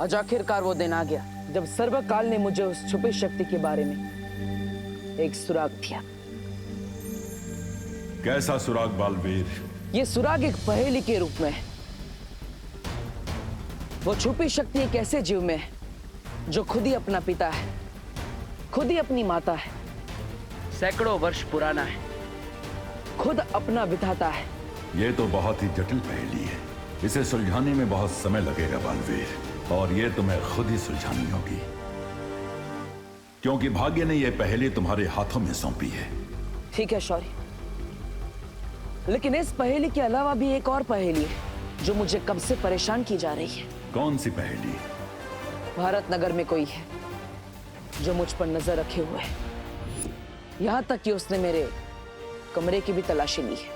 आज आखिरकार वो दिन आ गया जब सर्वकाल ने मुझे उस छुपी शक्ति के बारे में एक सुराग दिया। कैसा सुराग बालवीर? ये सुराग एक पहेली के रूप में है। वो छुपी शक्ति एक ऐसे जीव में है जो खुद ही अपना पिता है, खुद ही अपनी माता है, सैकड़ों वर्ष पुराना है, खुद अपना विधाता है। ये तो बहुत ही जटिल पहेली है। इसे सुलझाने में बहुत समय लगेगा बालवीर, और ये तुम्हें खुद ही सुलझानी होगी, क्योंकि भाग्य ने यह पहेली तुम्हारे हाथों में सौंपी है। ठीक है शौर्य, लेकिन इस पहेली के अलावा भी एक और पहेली है जो मुझे कब से परेशान की जा रही है। कौन सी पहेली? भारत नगर में कोई है जो मुझ पर नजर रखे हुए है, यहां तक कि उसने मेरे कमरे की भी तलाशी ली है।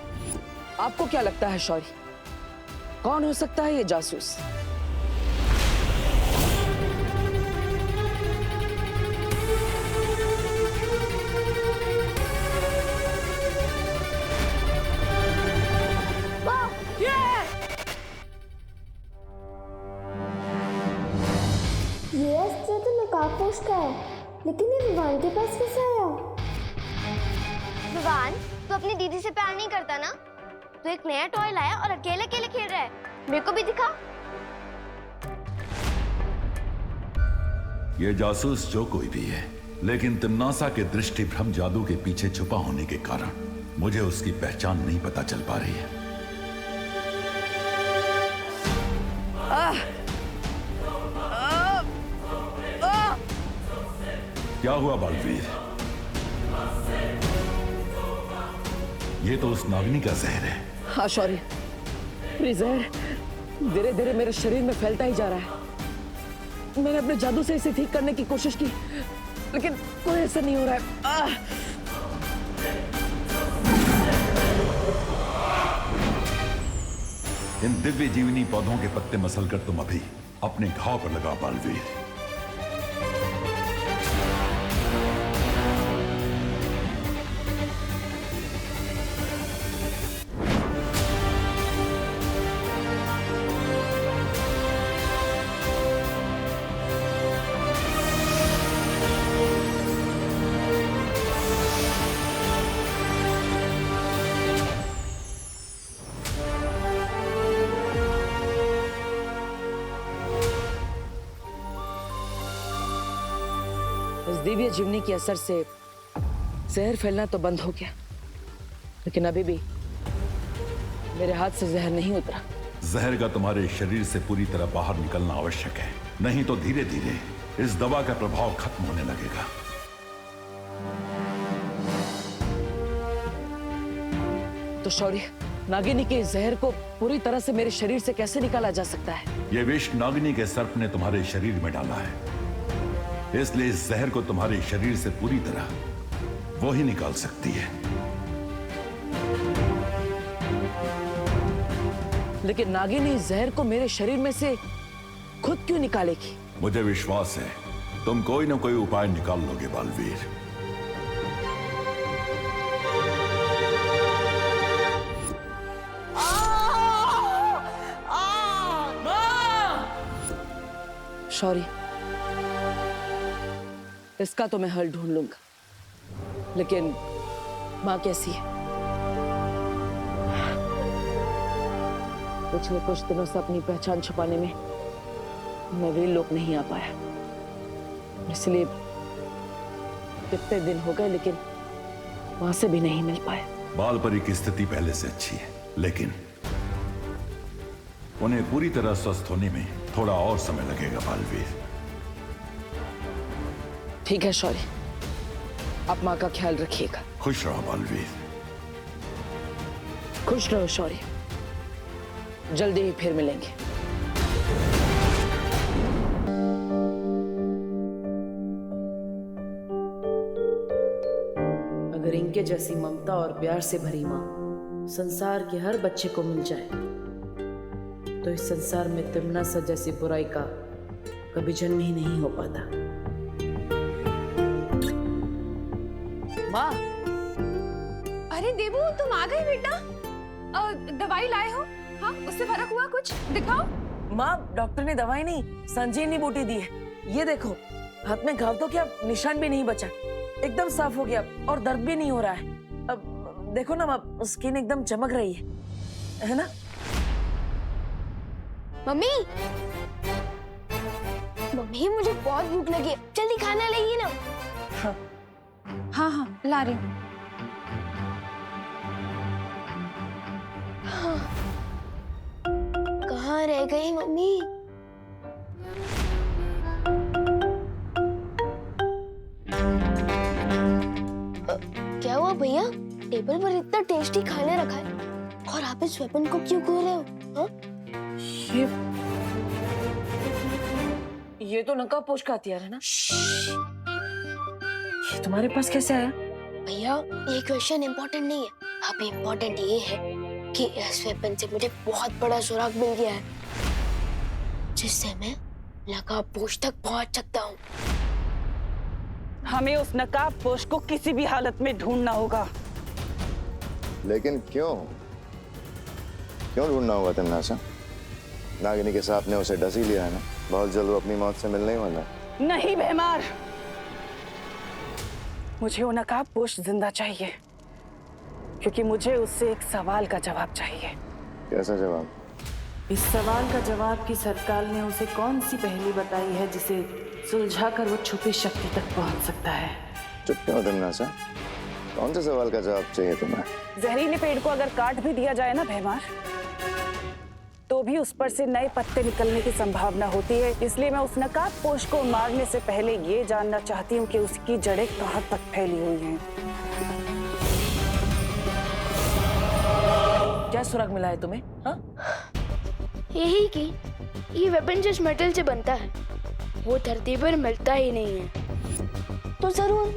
आपको क्या लगता है शौर्य, कौन हो सकता है ये जासूस? ये अस्त्र तो नकाबपोश का है, लेकिन ये विवान के पास कैसे आया? विवान, तू अपनी दीदी से प्यार नहीं करता ना? तू एक नया टॉय लाया और अकेले अकेले खेल रहा है। मेरे को भी दिखा। ये जासूस जो कोई भी है, लेकिन तिम्नासा के दृष्टि भ्रम जादू के पीछे छुपा होने के कारण मुझे उसकी पहचान नहीं पता चल पा रही है। क्या हुआ बालवीर? ये तो उस नागिनी का जहर है। हाँ शौर्य, ये जहर धीरे धीरे मेरे शरीर में फैलता ही जा रहा है। मैंने अपने जादू से इसे ठीक करने की कोशिश की, लेकिन कोई असर नहीं हो रहा है। इन दिव्य जीवनी पौधों के पत्ते मसलकर तुम अभी अपने घाव पर लगा बालवीर। इस दिव्य जीवनी के असर से जहर फैलना तो बंद हो गया, लेकिन अभी भी मेरे हाथ से जहर नहीं उतरा। जहर का तुम्हारे शरीर से पूरी तरह बाहर निकलना आवश्यक है, नहीं तो धीरे धीरे इस दवा का प्रभाव खत्म होने लगेगा। तो शौर्य, नागिनी के जहर को पूरी तरह से मेरे शरीर से कैसे निकाला जा सकता है? यह विष नागिनी के सर्प ने तुम्हारे शरीर में डाला है, इसलिए इस जहर को तुम्हारे शरीर से पूरी तरह वो ही निकाल सकती है। लेकिन नागिनी इस जहर को मेरे शरीर में से खुद क्यों निकालेगी? मुझे विश्वास है तुम कोई ना कोई उपाय निकाल लोगे बालवीर। शौर्य, इसका तो मैं हल ढूंढ लूंगा, लेकिन माँ कैसी है? पिछले कुछ दिनों से अपनी पहचान छुपाने में मैं वीर लोक नहीं आ पाया, इसलिए कितने दिन हो गए, लेकिन वहां से भी नहीं मिल पाया। बालपरी की स्थिति पहले से अच्छी है, लेकिन उन्हें पूरी तरह स्वस्थ होने में थोड़ा और समय लगेगा बालवीर। ठीक है शौर्य, आप माँ का ख्याल रखिएगा। खुश रहो बालवीर। खुश रहो शौर्य, जल्दी ही फिर मिलेंगे। अगर इनके जैसी ममता और प्यार से भरी माँ संसार के हर बच्चे को मिल जाए, तो इस संसार में तिम्नासा जैसी बुराई का कभी जन्म ही नहीं हो पाता। माँ। अरे देवू, तुम आ गए बेटा। दवाई लाए हो? हाँ, उससे फर्क हुआ कुछ? दिखाओ। माँ, डॉक्टर ने दवाई नहीं, संजीवनी बूटी दी है। ये देखो, हाथ में घाव तो क्या निशान भी नहीं बचा, एकदम साफ हो गया और दर्द भी नहीं हो रहा है। अब देखो ना माँ, स्किन एकदम चमक रही है ना? मम्मी, मम्मी मुझे बहुत भूख लगी है, जल्दी खाना लाइए ना। हाँ हाँ ला रही हूँ। कहाँ रह गई मम्मी? क्या हुआ भैया? टेबल पर इतना टेस्टी खाना रखा है और आप इस वेपन को क्यों खो रहे हो? हाँ? ये तो नकाबपोश का हथियार है ना? ये तुम्हारे पास कैसे आया? भैया ये क्वेश्चन इम्पोर्टेंट नहीं है, अभी इम्पोर्टेंट ये है कि इस वेपन से मुझे बहुत बड़ा सुराग मिल गया है, जिससे मैं नकाबपोश तक पहुंच सकता हूँ। हमें उस नकाबपोश को किसी भी हालत में ढूंढना होगा। लेकिन क्यों ढूंढना होगा तन्नासा? नागिनी के सांप ने उसे डस ही लिया है ना, बहुत जल्द वो अपनी मौत से मिलने ही वाला है। नहीं भैमार, मुझे वो नकाबपोश जिंदा चाहिए, क्योंकि मुझे उससे एक सवाल का जवाब चाहिए। कैसा जवाब? इस सवाल का जवाब कि सरकार ने उसे कौन सी पहेली बताई है जिसे सुलझाकर वो छुपी शक्ति तक पहुंच सकता है। चुप क्यों तन्नासा? कौन से सवाल का जवाब चाहिए तुम्हें? जहरीले पेड़ को अगर काट भी दिया जाए ना भैमार, तो भी उस पर से नए पत्ते निकलने की संभावना होती है। इसलिए मैं उस नकाबपोश को मारने से पहले ये जानना चाहती हूँ कि उसकी जड़ें कहाँ तक फैली हुई हैं। क्या सुराग मिला है तुम्हें? हाँ? यही कि ये वेपन जिस मेटल से बनता है वो धरती पर मिलता ही नहीं है, तो जरूर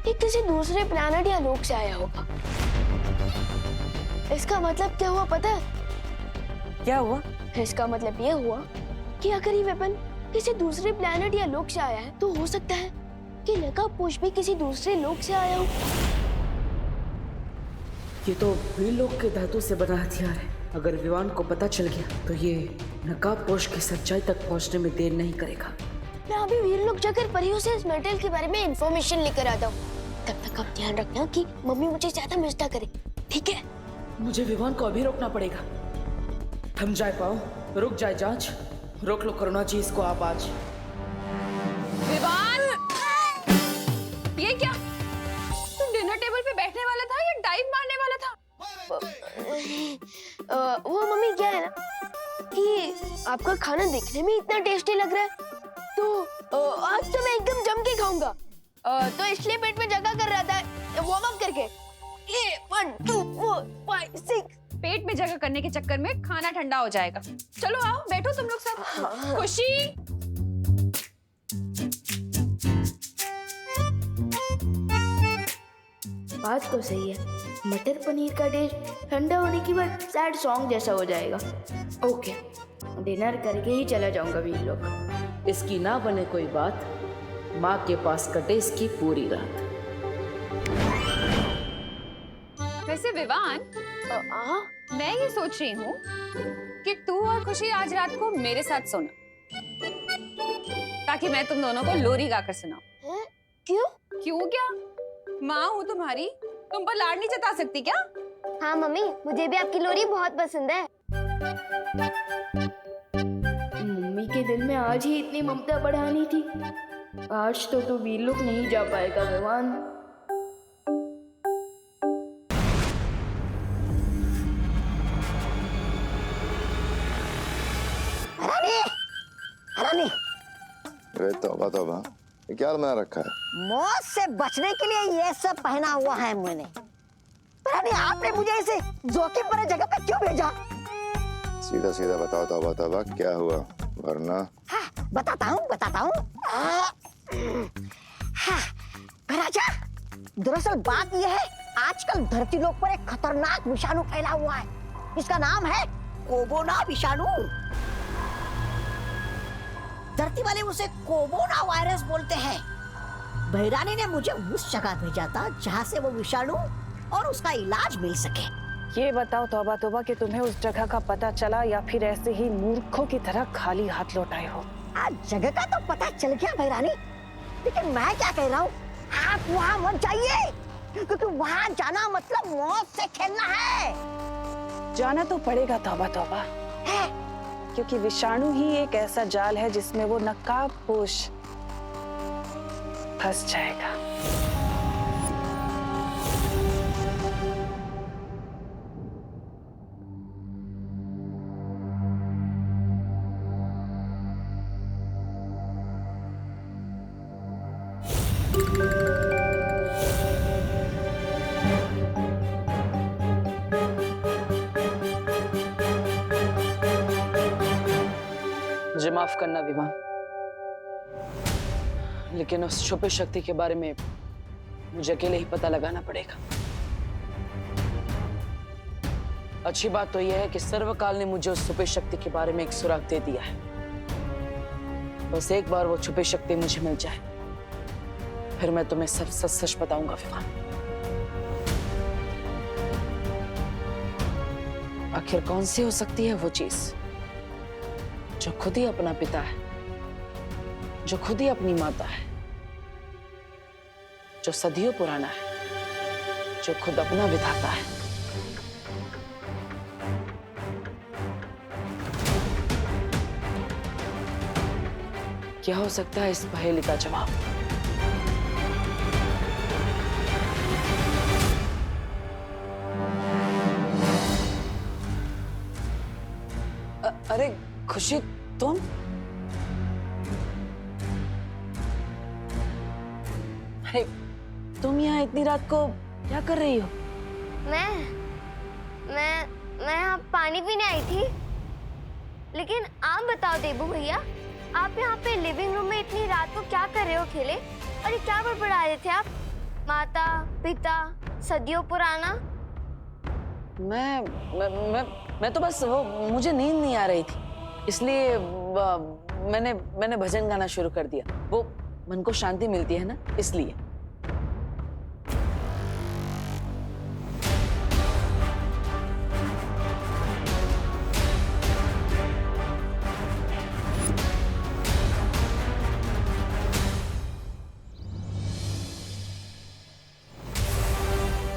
ये किसी दूसरे प्लैनेट या लोक से आया होगा। इसका मतलब क्या हुआ पता है? क्या हुआ? इसका मतलब ये हुआ कि अगर ये वेपन किसी दूसरे प्लैनेट या लोक से आया है, तो हो सकता है कि नकाबपोश भी किसी दूसरे लोक से आया हो। ये तो वीर लोक के धातु से बना हथियार है। अगर विवान को पता चल गया तो ये नकाबपोश की सच्चाई तक पहुंचने में देर नहीं करेगा। मैं अभी वीर लोक जाकर परियों से इस मेटल के बारे में इंफॉर्मेशन लेकर आता हूँ। तब तक आप ध्यान रखना कि मम्मी मुझे ज्यादा मिस ना करे, ठीक है? मुझे विवान को अभी रोकना पड़ेगा। थम जाए पाओ, रुक जाए जांच, रोक लो करुणा जी इसको आप आज। विवान, ये क्या? तुम डिनर टेबल पे बैठने वाला था या डाइव मारने वाला था? वो मम्मी क्या है ना कि आपका खाना देखने में इतना टेस्टी लग रहा है, तो आज तो मैं एकदम जम के खाऊंगा, तो इसलिए पेट में जगह कर रहा था वार्म अप करके। ये 1 2 4 5 6 पेट में जगह करने के चक्कर में खाना ठंडा हो जाएगा। चलो आओ बैठो तुम लोग सब। खुशी, बात तो सही है, मटर पनीर का टेस्ट ठंडा होने के बाद सैड सॉन्ग जैसा हो जाएगा। ओके, डिनर करके ही चला जाऊंगा वीर लोग। इसकी ना बने कोई बात, माँ के पास कटे इसकी पूरी रात। वैसे विवान, मैं ये सोच रही हूँ कि तू और खुशी आज रात को मेरे साथ सोना, ताकि मैं तुम दोनों को लोरी गाकर सुनाऊं। क्यों? क्यों क्या? माँ हूँ तुम्हारी, तुम पर लाड नहीं जता सकती क्या? हाँ मम्मी, मुझे भी आपकी लोरी बहुत पसंद है। मम्मी के दिल में आज ही इतनी ममता बढ़ानी थी। आज तो तू वीर लोग नहीं जा पाएगा विवान। अरे तौबा तौबा, ये क्या बना रखा है? मौत से बचने के लिए ये सब पहना हुआ है मैंने। पर आपने मुझे इसे जोखिम भरे जगह पे क्यों भेजा? सीधा सीधा बताओ तौबा तौबा, क्या हुआ? वरना हाँ, बताता हूँ। हाँ, राजा, दरअसल बात यह है, आजकल धरती लोक पर एक खतरनाक विषाणु फैला हुआ है। इसका नाम है कोरोना विषाणु। धरती वाले उसे कोरोना वायरस बोलते हैं। बहिरानी ने मुझे उस जगह भेजा था जहां से वो विषाणु और उसका इलाज मिल सके। ये बताओ तौबा तौबा कि तुम्हें उस जगह का पता चला या फिर ऐसे ही मूर्खों की तरह खाली हाथ लौट आए हो? आज जगह का तो पता चल गया भैरानी, लेकिन मैं क्या कह रहा हूँ, आप वहाँ मत जाइए, क्योंकि वहाँ जाना मतलब मौत से खेलना है। जाना तो पड़ेगा तौबा तौबा, क्योंकि विषाणु ही एक ऐसा जाल है जिसमें वो नकाबपोश फंस जाएगा। मुझे माफ करना विवान, लेकिन उस छुपी शक्ति के बारे में मुझे अकेले ही पता लगाना पड़ेगा। अच्छी बात तो यह है कि सर्वकाल ने मुझे उस छुपी शक्ति के बारे में एक सुराग दे दिया है। बस एक बार वो छुपी शक्ति मुझे मिल जाए, फिर मैं तुम्हें सब सच सच बताऊंगा विवान। आखिर कौन सी हो सकती है वो चीज जो खुद ही अपना पिता है, जो खुद ही अपनी माता है, जो सदियों पुराना है, जो खुद अपना विधाता है। क्या हो सकता है इस पहेली का जवाब? अरे खुशी, तुम? अरे तुम यहाँ इतनी रात को क्या कर रही हो? मैं यहाँ पानी पीने आई थी। लेकिन आप बताओ देबू भैया, आप यहाँ पे लिविंग रूम में इतनी रात को क्या कर रहे हो खेले? और ये क्या बड़बड़ा रहे थे आप? माता पिता सदियों पुराना। मैं तो बस वो मुझे नींद नहीं आ रही थी, इसलिए मैंने भजन गाना शुरू कर दिया। वो मन को शांति मिलती है ना, इसलिए।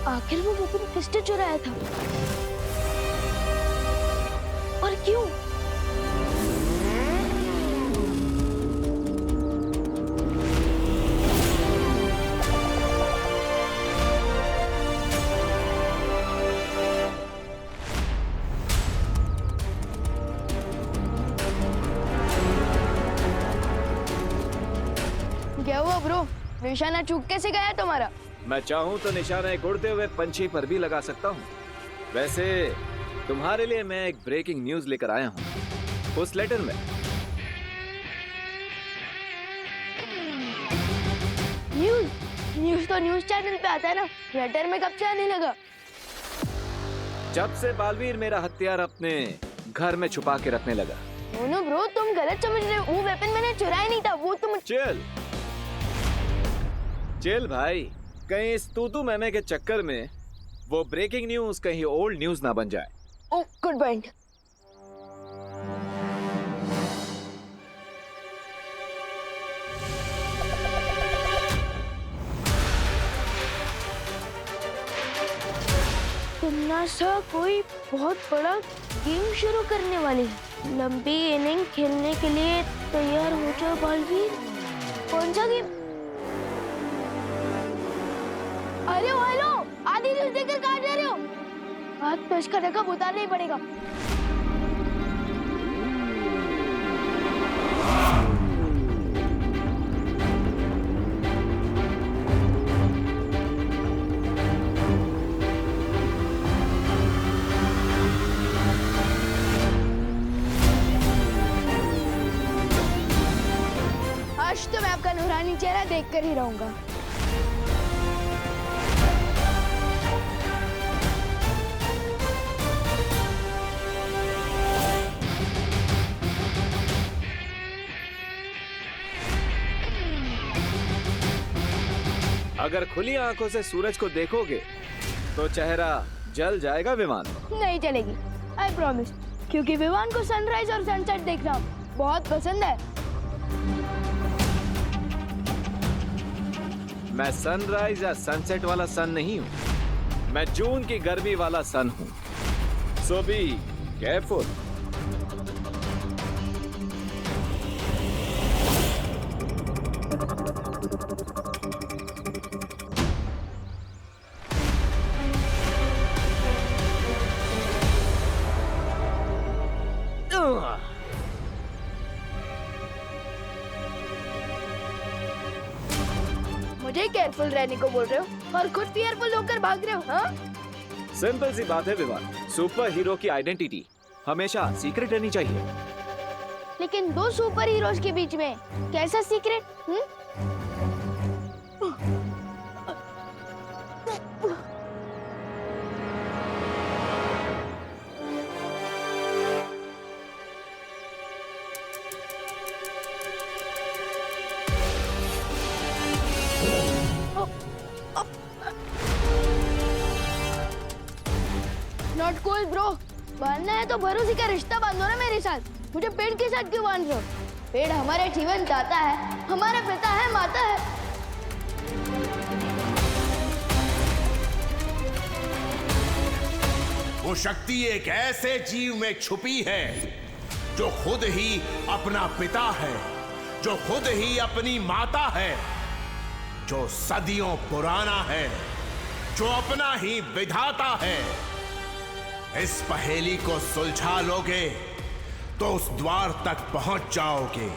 आखिर वो वेपन किसने चुराया था और क्यों? क्या हुआ ब्रो? निशाना चूक कैसे गया तुम्हारा? मैं चाहूँ तो निशाना एक उड़ते हुए पंछी पर भी लगा सकता हूँ। वैसे तुम्हारे लिए मैं एक ब्रेकिंग न्यूज लेकर आया हूँ। उस लेटर में न्यूज तो न्यूज चैनल पे आता है ना, लेटर में कब से आने लगा? जब से बालवीर मेरा हथियार अपने घर में छुपा के रखने लगा। नो ब्रो, तुम गलत समझ रहे हो। वो वेपन मैंने चुराया नहीं था, वो तुम। चिल भाई, कहीं इस तूतू मैमे के चक्कर में वो ब्रेकिंग न्यूज कहीं ओल्ड न्यूज ना बन जाए। ओह, गुड पॉइंट। तुमना सा कोई बहुत बड़ा गेम शुरू करने वाली है। लंबी इनिंग खेलने के लिए तैयार हो जाओ बालवीर। कौन सा गेम? अरे हेलो, आधी न्यूज देकर कहाँ जा रहे हो? आज तो इसका रकम उतारना ही पड़ेगा। आज तो मैं आपका नूरानी चेहरा देखकर ही रहूंगा। अगर खुली आंखों से सूरज को देखोगे तो चेहरा जल जाएगा विमान। नहीं चलेगी, आई प्रॉमिस, क्योंकि विवान को सनराइज और सनसेट देखना बहुत पसंद है। मैं सनराइज या सनसेट वाला सन नहीं हूँ, मैं जून की गर्मी वाला सन हूँ। सो बी केयरफुल। मुझे केयरफुल रहने को बोल रहे हो और खुद फियरफुल होकर भाग रहे हो, हाँ? सिंपल सी बात है विवान, सुपर हीरो की आइडेंटिटी हमेशा सीक्रेट रहनी चाहिए। लेकिन दो सुपर हीरोज के बीच में कैसा सीक्रेट? नॉट कूल ब्रो, बांधना है तो भरोसे का रिश्ता बांधो ना मेरे साथ। मुझे पेड़ के साथ क्यों बांध रहे हो? पेड़ हमारे जीवन दाता है, हमारा पिता है, माता है। वो शक्ति एक ऐसे जीव में छुपी है जो खुद ही अपना पिता है, जो खुद ही अपनी माता है, जो सदियों पुराना है, जो अपना ही विधाता है। इस पहेली को सुलझा लोगे तो उस द्वार तक पहुंच जाओगे।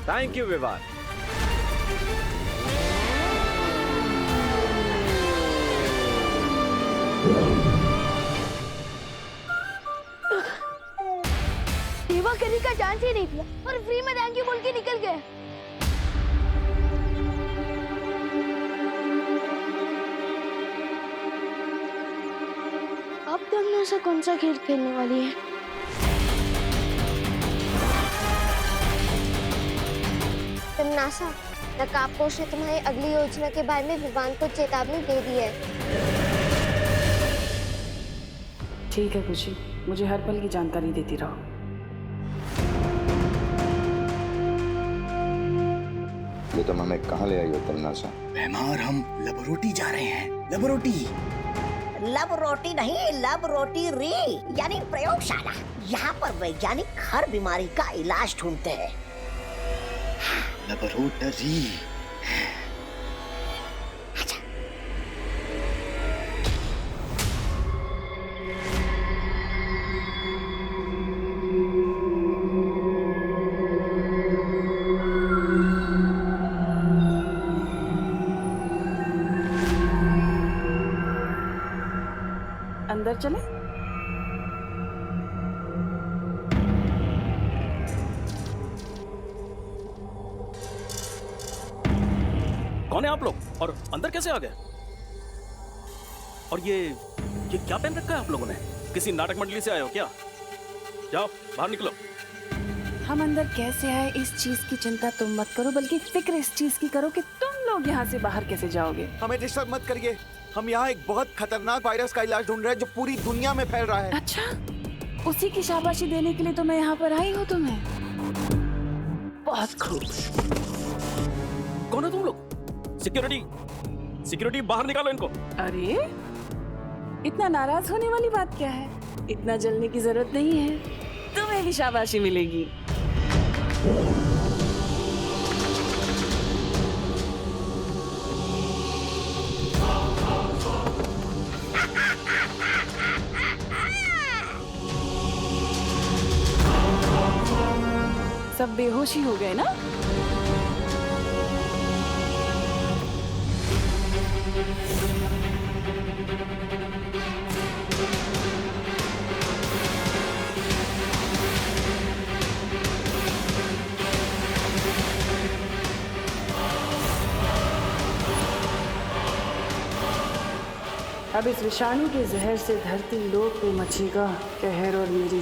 Thank you Vivaan. सेवा करने का चांस ही नहीं दिया और फ्री में थैंक यू बोल के निकल गए। अब तुमने से कौन सा खेल खेलने वाली है? तमनासा, नकाबपोश ने तुम्हारी अगली योजना के बारे में विवान को चेतावनी दे दी है। ठीक है खुशी, मुझे हर पल की जानकारी देती रहो। ये तुम हमें कहाँ ले आई हो तमन्नासा? और हम लबरोटी जा रहे हैं। लबरोटी? लब रोटी नहीं, लब रोटी री, यानी प्रयोगशाला। यहाँ पर वैज्ञानिक हर बीमारी का इलाज ढूंढते हैं। लबरोटरी। अंदर चले? कौन है आप लोग और अंदर कैसे आ गए? और ये क्या पहन रखा है आप लोगों ने? किसी नाटक मंडली से आए हो क्या? जाओ बाहर निकलो। हम अंदर कैसे आए इस चीज की चिंता तुम मत करो, बल्कि फिक्र इस चीज की करो कि तुम लोग यहाँ से बाहर कैसे जाओगे। हमें डिस्टर्ब मत करिए, हम यहाँ एक बहुत खतरनाक वायरस का इलाज ढूंढ रहे हैं जो पूरी दुनिया में फैल रहा है। अच्छा, उसी की शाबाशी देने के लिए तो मैं यहाँ पर आई हूँ तुम्हें। बहुत खूब। कौन हो तुम लोग? सिक्योरिटी बाहर निकालो इनको। अरे इतना नाराज होने वाली बात क्या है? इतना जलने की जरूरत नहीं है, तुम्हें भी शाबाशी मिलेगी। सब बेहोशी हो गए ना? अब इस विषाणु के जहर से धरती लोक पे मचेगा कहर और मेरी